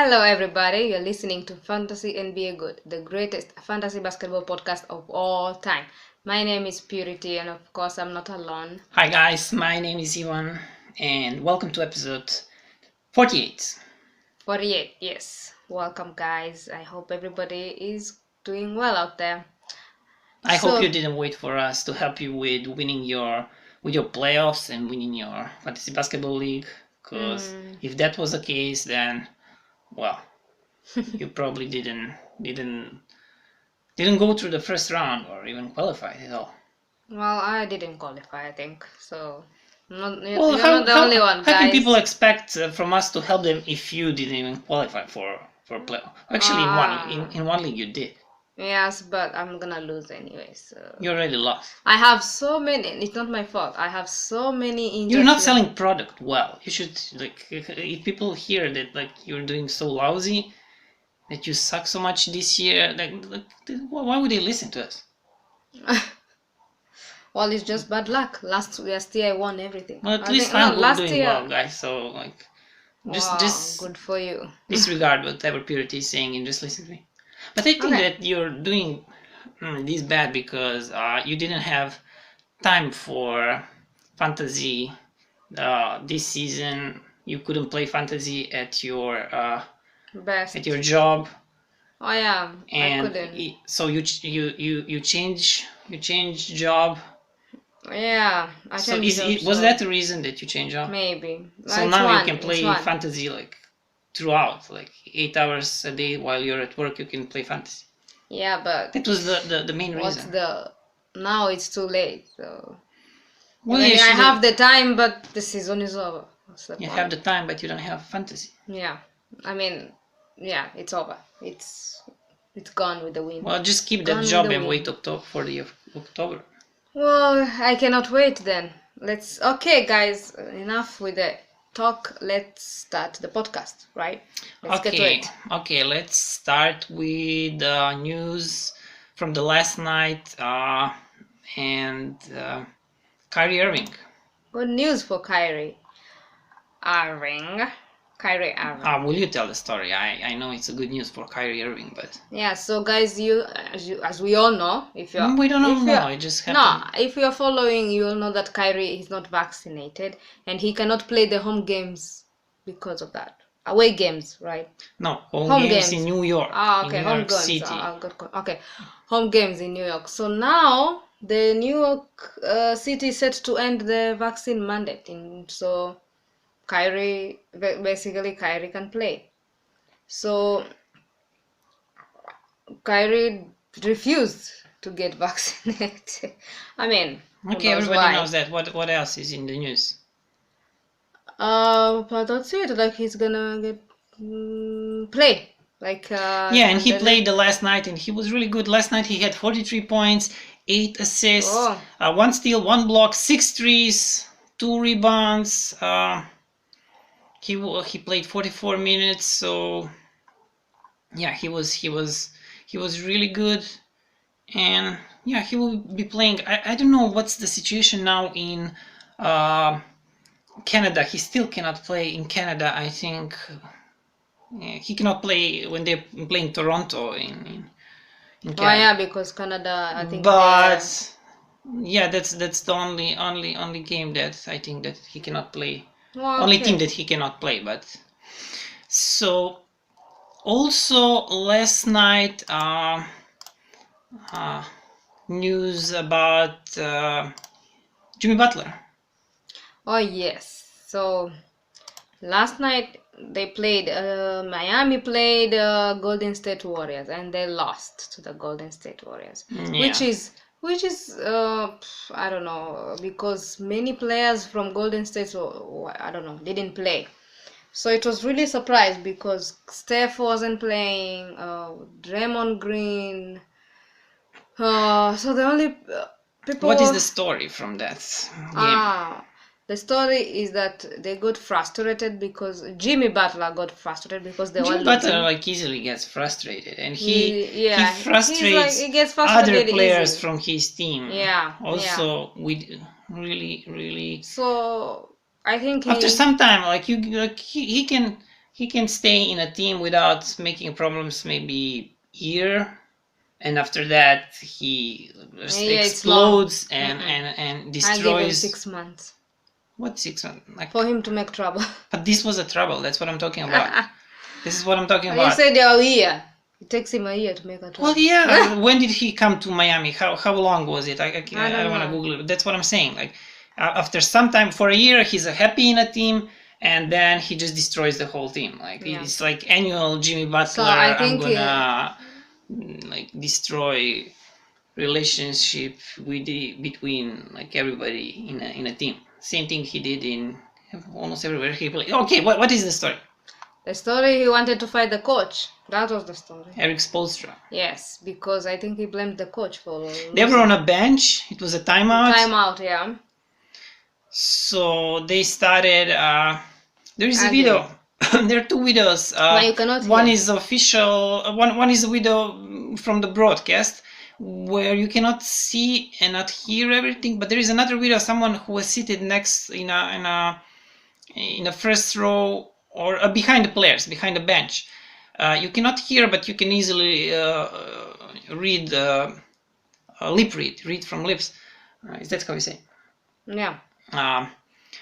Hello, everybody. You're listening to Fantasy NBA Good, the greatest fantasy basketball podcast of all time. My name is Purity, and of course, I'm not alone. Hi, guys. My name is Ivan, and welcome to episode 48. 48, yes. Welcome, guys. I hope everybody is doing well out there. I hope you didn't wait for us to help you with winning your playoffs and winning your fantasy basketball league. Because if that was the case, then well, you probably didn't go through the first round or even qualify at all. Well, I didn't qualify, I think. So, you're not the only one, guys. How can people expect from us to help them if you didn't even qualify for playoff? Actually, in one league you did. Yes, but I'm gonna lose anyway, so... You already lost. I have so many... It's not my fault. I have so many injuries. You're not selling product well. You should, if people hear that, you're doing so lousy, that you suck so much this year, why would they listen to us? Well, it's just bad luck. Last year I won everything. Well, at least I'm doing well, guys, so, just good for you. Disregard whatever Purity is saying and just listen to me. But I think that you're doing this bad because you didn't have time for fantasy this season. You couldn't play fantasy at your best at your job. Oh yeah, and I couldn't. So you change job. Yeah, I changed job. Was that the reason that you changed job? Maybe. So now you can play fantasy throughout, 8 hours a day while you're at work. You can play fantasy. Yeah, but that was the main reason. Now it's too late. So I have the time, but the season is over. You have the time, but you don't have fantasy. Yeah, I mean, yeah, it's over. It's gone with the wind. Well, just keep that job and wait for the October. Well, I cannot wait then. Okay, guys, enough with the talk. Let's start the podcast, right? Let's get to it. Okay, let's start with news from the last night and Kyrie Irving. Good news for Kyrie Irving. Will you tell the story? I know it's a good news for Kyrie Irving, but yeah. So guys, as we all know, if you're we don't know, it just happened. No, if you're following, you will know that Kyrie is not vaccinated and he cannot play the home games because of that. Away games, right? No, home games in New York. Okay, home games. City. Okay, home games in New York. So now the New York City is set to end the vaccine mandate, so Kyrie can play. So Kyrie refused to get vaccinated. I mean, okay, everybody knows that. What else is in the news? But that's it. He's gonna get play. And he played the last night, and he was really good. Last night he had 43 points, 8 assists, 1 steal, 1 block, 6 threes, 2 rebounds. He played 44 minutes, so yeah, he was really good, and yeah, he will be playing. I don't know what's the situation now in Canada. He still cannot play in Canada. I think he cannot play when they're playing Toronto in Canada. Oh yeah, because Canada, I think. But yeah, that's the only game that I think that he cannot play. Only team that he cannot play. But so also last night news about Jimmy Butler. Oh yes, so last night they played Miami played Golden State Warriors and they lost to the Golden State Warriors, which is I don't know, because many players from Golden State, I don't know, didn't play. So it was really surprised because Steph wasn't playing, Draymond Green. So the only people. What is the story from that game? The story is that they got frustrated because Jimmy Butler got frustrated because they were losing. Jimmy Butler easily gets frustrated, and he frustrates he gets other players easily from his team. Yeah. Also, with really. So I think after some time, he he can stay in a team without making problems maybe year, and after that he just explodes and destroys. I give him 6 months. What 6 months? Like, for him to make trouble. But this was a trouble. That's what I'm talking about. This is what I'm talking about. You said a year. It takes him a year to make a trouble. Well, yeah. When did he come to Miami? How long was it? I don't want to know. Google it. That's what I'm saying. Like, after some time, for a year, he's happy in a team, and then he just destroys the whole team. Like, it's like annual Jimmy Butler. So I think I'm gonna like destroy relationship between like everybody in a team. Same thing he did in almost everywhere he played. Okay, what is the story? The story, he wanted to fight the coach. That was the story. Eric Spoelstra. Yes, because I think he blamed the coach for losing. They were on a bench. It was a timeout. Timeout, yeah. So they started. There is a video. There are two videos. You cannot one hear. is official. One is a video from the broadcast where you cannot see and not hear everything. But there is another video. Someone who was seated next in a first row or behind the players, behind the bench. You cannot hear, but you can easily read, lip read from lips. Is that how you say? Yeah.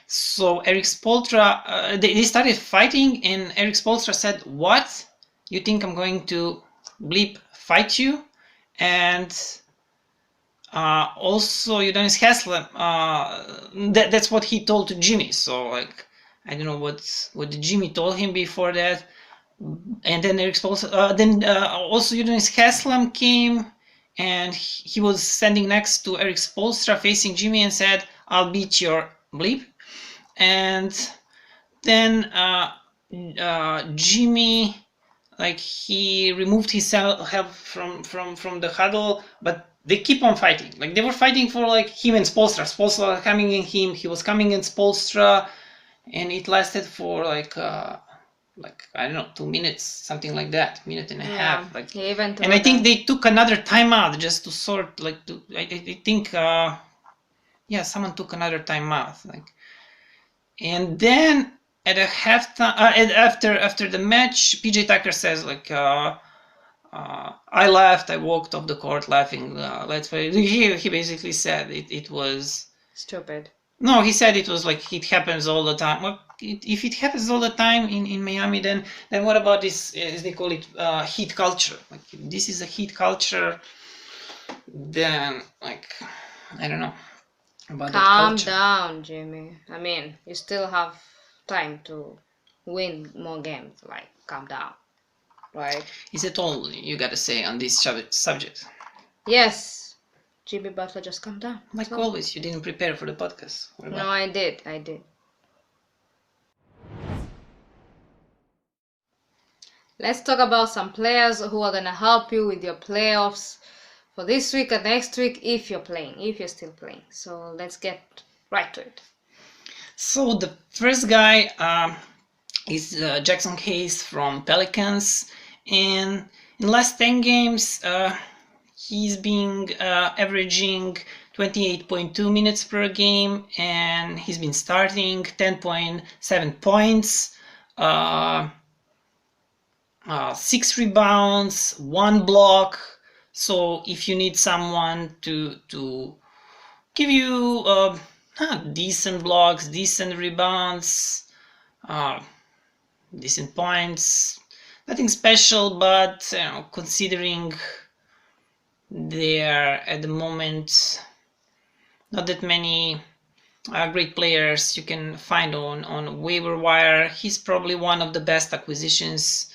So Eric Spoelstra, they started fighting, and Eric Spoelstra said, "What? You think I'm going to bleep fight you?" And also Udonis Haslem, that's what he told to Jimmy. So like, I don't know what Jimmy told him before that. And then Eric Spoelstra, also Udonis Haslem came, and he was standing next to Eric Spoelstra facing Jimmy and said, "I'll beat your bleep." And then Jimmy, like, he removed himself from the huddle, but they keep on fighting. Like, they were fighting for like him and Spoelstra. Spoelstra coming in him, he was coming in Spoelstra, and it lasted for like I don't know, 2 minutes, something like that, minute and a half. Like, and I think they took another timeout just to sort like to. I think someone took another timeout, like. And then at a halftime, after the match, PJ Tucker says like, "I laughed. I walked off the court laughing. Let's play." He basically said it was stupid. No, he said it was like it happens all the time. Well, if it happens all the time in Miami, then what about this? As they call it, heat culture. Like, if this is a heat culture, then like I don't know. Calm down, Jimmy. I mean, you still have time to win more games. Like, calm down, right? Is that all you gotta say on this subject? Yes, Jimmy Butler, just calm down. Like always, you didn't prepare for the podcast. No, I did. Let's talk about some players who are gonna help you with your playoffs for this week and next week if you're still playing. So let's get right to it. So the first guy is Jackson Hayes from Pelicans, and in the last 10 games he's been averaging 28.2 minutes per game, and he's been starting 10.7 points, 6 rebounds, 1 block. So if you need someone to give you decent blocks, decent rebounds, decent points, nothing special, but considering they are at the moment not that many great players you can find on waiver wire, he's probably one of the best acquisitions.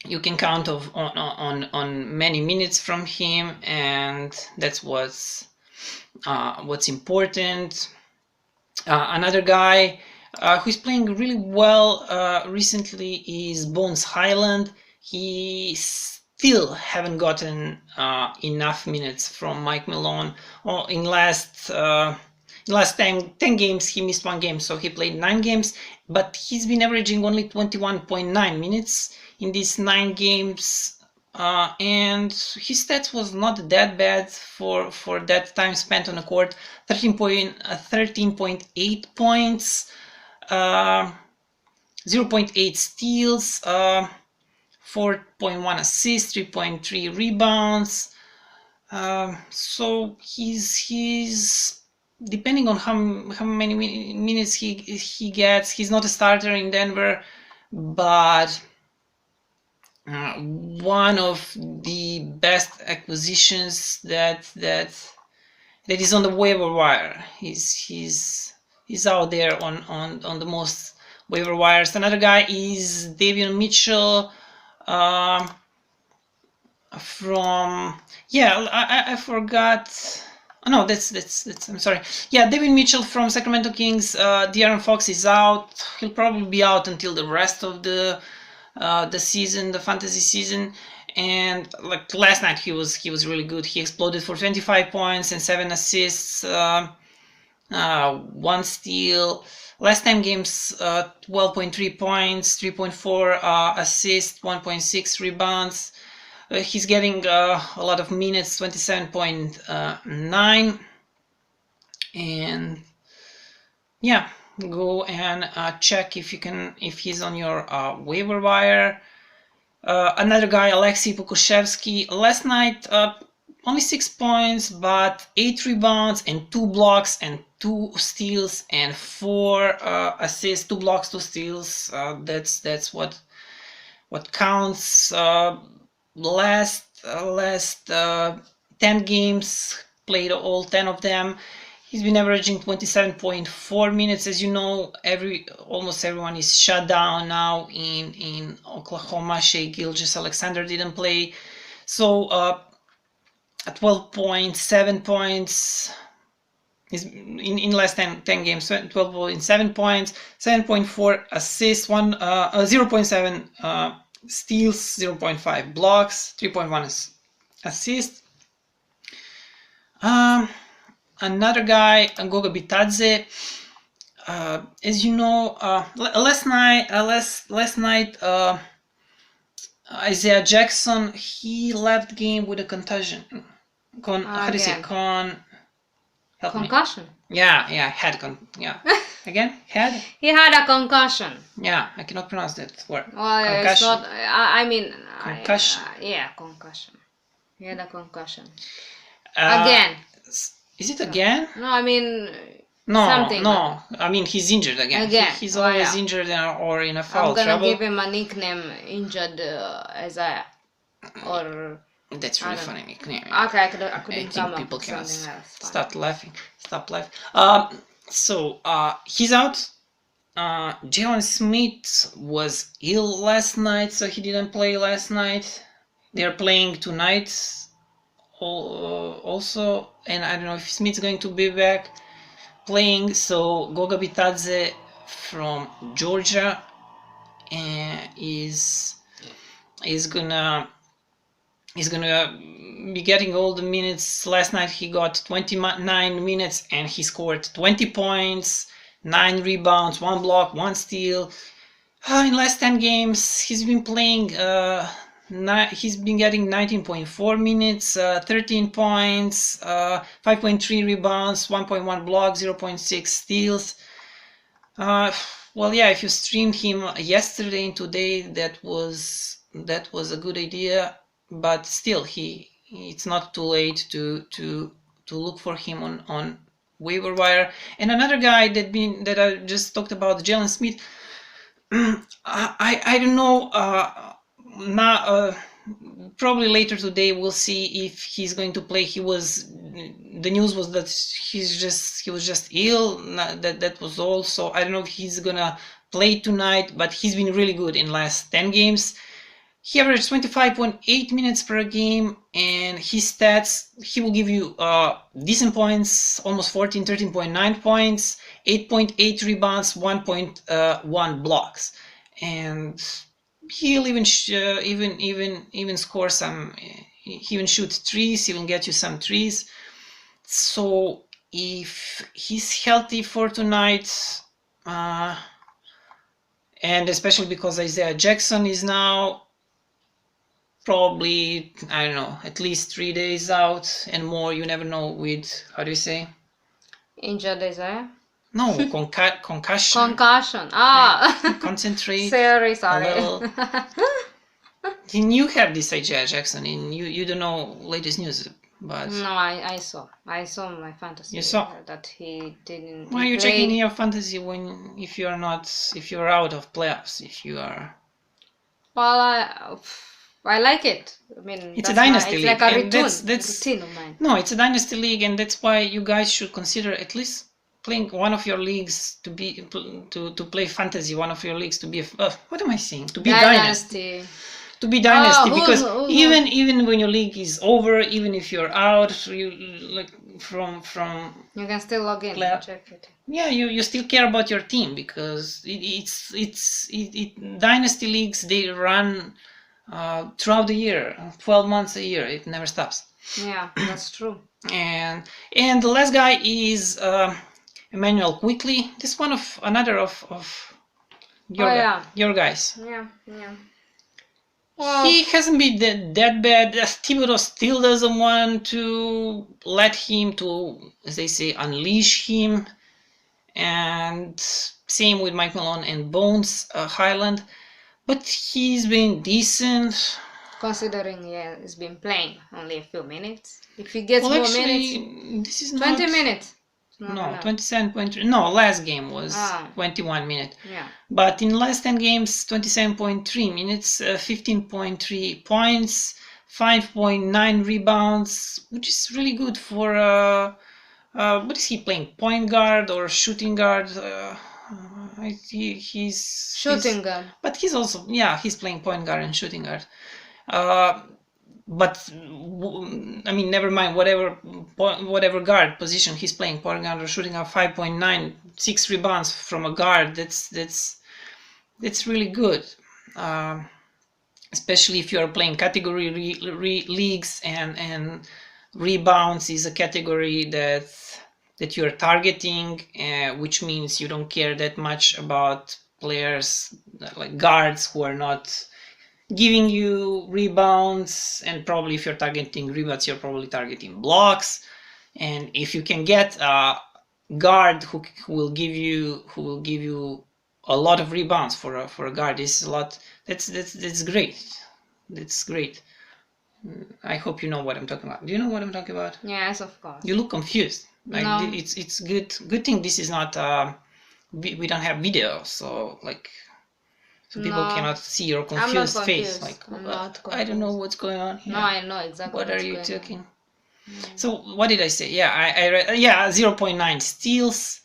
You can count on many minutes from him, and that's what's important. Another guy who's playing really well recently is Bones Highland. He still haven't gotten enough minutes from Mike Malone. In last 10 games he missed 1 game, so he played 9 games, but he's been averaging only 21.9 minutes in these 9 games, and his stats was not that bad for that time spent on the court. 13.8 points, 0.8 steals, 4.1 assists, 3.3 rebounds. So he's depending on how many minutes he gets. He's not a starter in Denver, but one of the best acquisitions that is on the waiver wire. He's out there on the most waiver wires. Another guy is Davion Mitchell. From I forgot. Oh, no, that's I'm sorry. Yeah, Davion Mitchell from Sacramento Kings. De'Aaron Fox is out. He'll probably be out until the rest of the season, the fantasy season. And like last night, he was really good. He exploded for 25 points and 7 assists, 1 steal. Last 10 games, 12.3 points, 3.4 assists, 1.6 rebounds. He's getting a lot of minutes, 27.9. And yeah, go and check if he's on your waiver wire. Another guy, Alexei Pokusevski. Last night, only 6 points, but 8 rebounds and 2 blocks and 2 steals and 4 assists. 2 blocks, 2 steals. That's what counts. Last 10 games, played all 10 of them. He's been averaging 27.4 minutes. As you know, almost everyone is shut down now in Oklahoma. Shai Gilgeous-Alexander didn't play. So 12.7 points in last 10 games, 12.7 points, 7.4 assists, 0.7 steals, 0.5 blocks, 3.1 assists. Another guy, Goga Bitadze. As you know, last night, Isaiah Jackson, he left game with a concussion. How do you say? Concussion. Yeah, Again, had? He had a concussion. Yeah, I cannot pronounce that word. Well, concussion. It's not. I mean. Concussion. Concussion. He had a concussion. Again. Is it again? No, I mean. No, something. No. I mean, he's injured again. He's always injured or in a foul trouble. I'm gonna give him a nickname, Injured Isaiah, or. That's really funny nickname. Okay, I couldn't come up with something else. Stop laughing. So he's out. Jalen Smith was ill last night, so he didn't play last night. They're playing tonight also, and I don't know if Smith's going to be back playing. So Goga Bitadze from Georgia is gonna be getting all the minutes. Last night he got 29 minutes and he scored 20 points, 9 rebounds, 1 block, 1 steal. In last 10 games he's been playing, he's been getting 19.4 minutes, 13 points, 5.3 rebounds, 1.1 block, 0.6 steals. Well, yeah, if you streamed him yesterday and today, that was a good idea. But still, it's not too late to look for him on waiver wire. And another guy that I just talked about, Jalen Smith. I don't know. Now, probably later today we'll see if he's going to play. The news was that he was just ill. That was all. So I don't know if he's gonna play tonight. But he's been really good in last 10 games. He averaged 25.8 minutes per game, and his stats, he will give you decent points, almost 14, 13.9 points, 8.8 rebounds, 1.1 blocks, and he'll even score some. He even shoot threes. He will get you some threes. So if he's healthy for tonight, and especially because Isaiah Jackson is now probably, I don't know, at least 3 days out and more. You never know with, how do you say? Injured Isaiah? No, concussion. Concussion. Concentrate Sorry. a little. And you have this Isaiah Jackson, and you don't know latest news, but No, I saw my fantasy. You saw? That he didn't. Why are he you checking played- your fantasy if you're out of playoffs? If you are, Well, I like it. I mean, it's a that's dynasty it's league, like a and routine of mine. no, it's a dynasty league, and that's why you guys should consider at least playing one of your leagues to play fantasy. One of your leagues to be what am I saying? To be dynasty. To be dynasty, because even when your league is over, even if you're out, you like from you can still log in and check it. Yeah, you still care about your team, because dynasty leagues, they run throughout the year, 12 months a year. It never stops. Yeah, that's true. And the last guy is Emmanuel Quickly. This one of another of your guys. Yeah. Well, he hasn't been that bad. Thibodeau still doesn't want to let him to, as they say, unleash him. And same with Mike Malone and Bones Highland. But he's been decent. Considering, he's been playing only a few minutes. If he gets more minutes, this is 20 minutes. No, 27.3. No, last game was 21 minutes. Yeah. But in last 10 games, 27.3 minutes, 15.3 points, 5.9 rebounds, which is really good for what is he playing? Point guard or shooting guard? He's shooting guard. But he's also he's playing point guard and shooting guard. But I mean, never mind whatever guard position he's playing, point guard or shooting guard. 5.9, 6 rebounds from a guard. That's really good, especially if you are playing category leagues, and rebounds is a category that you are targeting, which means you don't care that much about players like guards who are not giving you rebounds. And probably if you're targeting rebounds, you're probably targeting blocks. And if you can get a guard who will give you a lot of rebounds for a guard, this is a lot. That's great. That's great. I hope you know what I'm talking about. Do you know what I'm talking about? Yes, of course. You look confused. Like, no. It's good thing this is not we don't have video, so people cannot see your confused face. Like, I don't know what's going on here. No, I know exactly what are you talking. So what did I say? Yeah, I read 0.9 steals.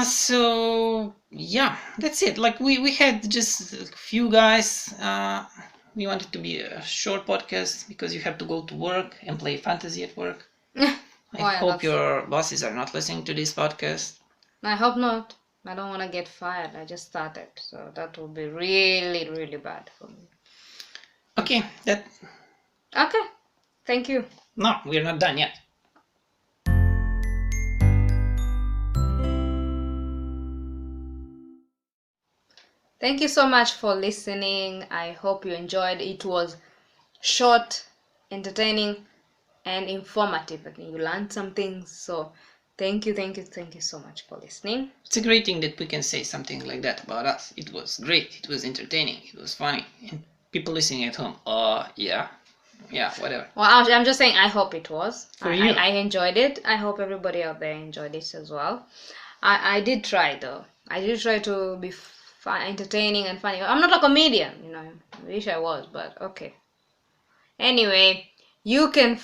So yeah, that's it. Like we had just a few guys. We wanted to be a short podcast because you have to go to work and play fantasy at work. I hope your bosses are not listening to this podcast. I hope not. I don't want to get fired. I just started, so that will be really, really bad for me. Okay, Okay, thank you. No, we're not done yet. Thank you so much for listening. I hope you enjoyed. It was short, entertaining, and informative. I think you learned some things. So thank you so much for listening. It's a great thing that we can say something like that about us. It was great. It was entertaining. It was funny. And people listening at home, yeah, whatever. Well, I'm just saying, I hope it was. For you. I enjoyed it. I hope everybody out there enjoyed it as well. I did try, though. I did try to be entertaining and funny. I'm not a comedian, I wish I was, but okay. Anyway, you can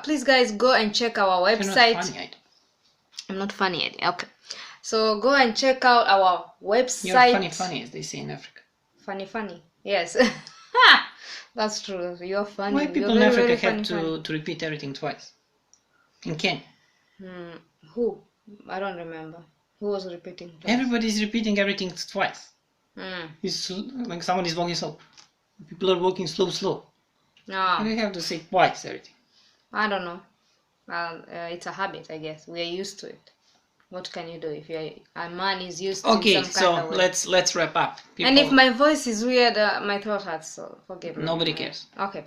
please guys go and check our website. You're not funny, I'm not funny yet. Okay, so go and check out our website. You're funny as they say in Africa. Funny, yes. That's true. You're funny. Why people in Africa have to repeat everything twice? In Kenya. Who? I don't remember. Who was repeating twice? Everybody's repeating everything twice. It's like someone is walking slow. People are walking slow. No. And they have to say twice everything. I don't know. It's a habit, I guess. We are used to it. What can you do if a man is used to some kind of way? let's wrap up. People, and if my voice is weird, my throat hurts, so forgive me. Nobody cares. Okay.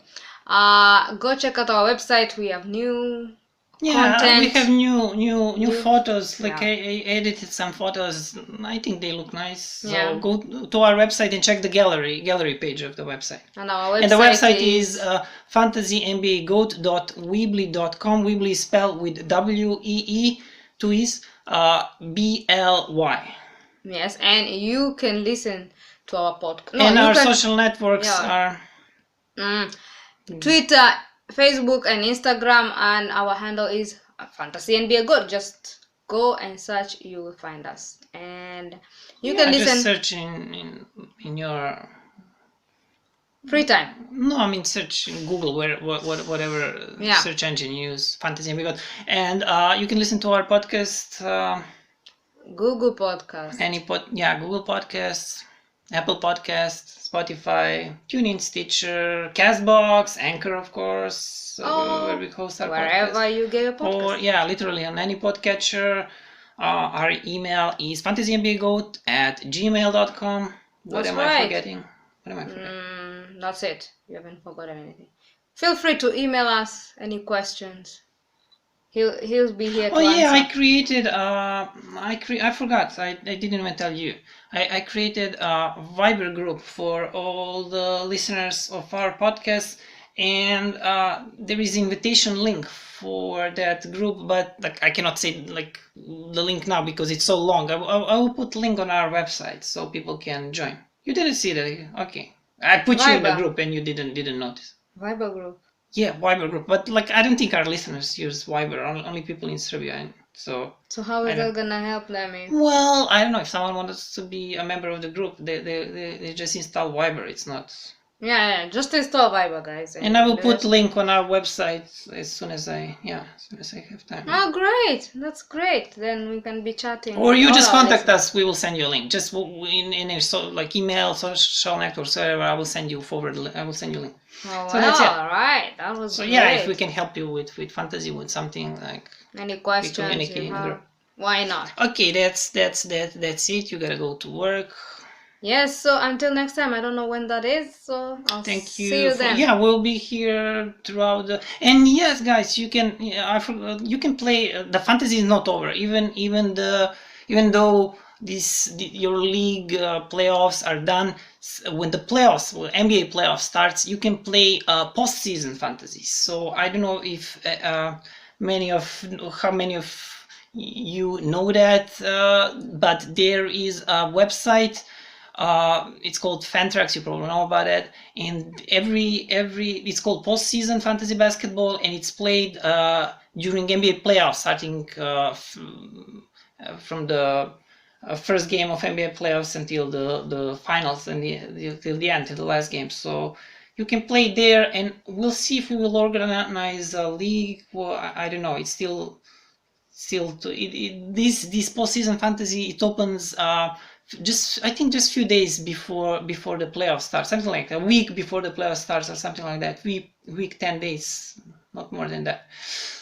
Go check out our website. We have new content. We have new photos. Like Yeah. I edited some photos. I think they look nice. So Yeah. go to our website and check the gallery page of the website. And our website, And the website is fantasynbagoat.weebly.com. Weebly is spelled with W-E-E, two E's, B-L-Y. Yes, and you can listen to our podcast. No, And you our can, social networks are Twitter, Facebook, and Instagram, and our handle is Fantasy and Be a Goat. Just go and search, you will find us, and you can listen. Just search in your free time. No, I mean search in Google, whatever search engine you use, Fantasy and Be a Goat, and you can listen to our podcast. Google Podcast. Google Podcasts, Apple Podcasts, Spotify, TuneIn, Stitcher, Castbox, Anchor, of course, where we host our wherever podcast. you get your podcast. Or literally on any podcatcher. Our email is fantasyandbeagoat@gmail.com. What am I forgetting? That's it. You haven't forgotten anything. Feel free to email us any questions. He'll be here to answer. I created I forgot, I didn't even tell you. I created a Viber group for all the listeners of our podcast, and there is invitation link for that group, but like I cannot say like the link now because it's so long. I will put link on our website so people can join. You didn't see that? Okay. I put you in the group and you didn't notice. Viber group. Yeah, Viber group, but like I don't think our listeners use Viber. Only people in Serbia, and so. So how is that gonna help them? Well, I don't know. If someone wants to be a member of the group, they just install Viber. It's not. Yeah, just install Viber, guys. And I will put link on our website as soon as I have time. Oh, great! That's great. Then we can be chatting. Or you just contact us. We will send you a link. Just in a email, social networks, whatever. I will send you forward. I will send you a link. Oh, so that's it. All right, that was great. If we can help you with fantasy, with something like any questions you have, why not? Okay, that's it. You gotta go to work. Yes, so until next time, I don't know when that is, so I'll see you then. Yeah, we'll be here throughout the. And yes, guys, you can. You can play. The fantasy is not over. Even though your league playoffs are done. When the NBA playoffs starts, you can play postseason fantasy. So I don't know if how many of you know that, but there is a website. It's called Fantrax. You probably know about it. And it's called postseason fantasy basketball, and it's played during NBA playoffs, starting from the first game of NBA playoffs until the finals and till the end, till the last game. So you can play there, and we'll see if we will organize a league. Well, I don't know. It's still this postseason fantasy. It opens just a few days before the playoffs start, something like a week before the playoffs starts or something like that. Week 10 days, not more than that.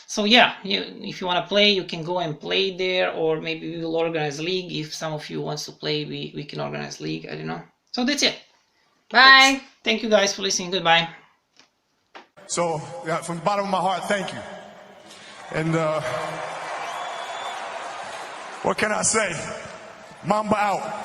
So yeah, if you want to play, you can go and play there, or maybe we will organize a league. If some of you wants to play, we can organize a league. I don't know. So that's it. Bye. Thank you guys for listening. Goodbye. So from the bottom of my heart, thank you. And what can I say? Mamba out.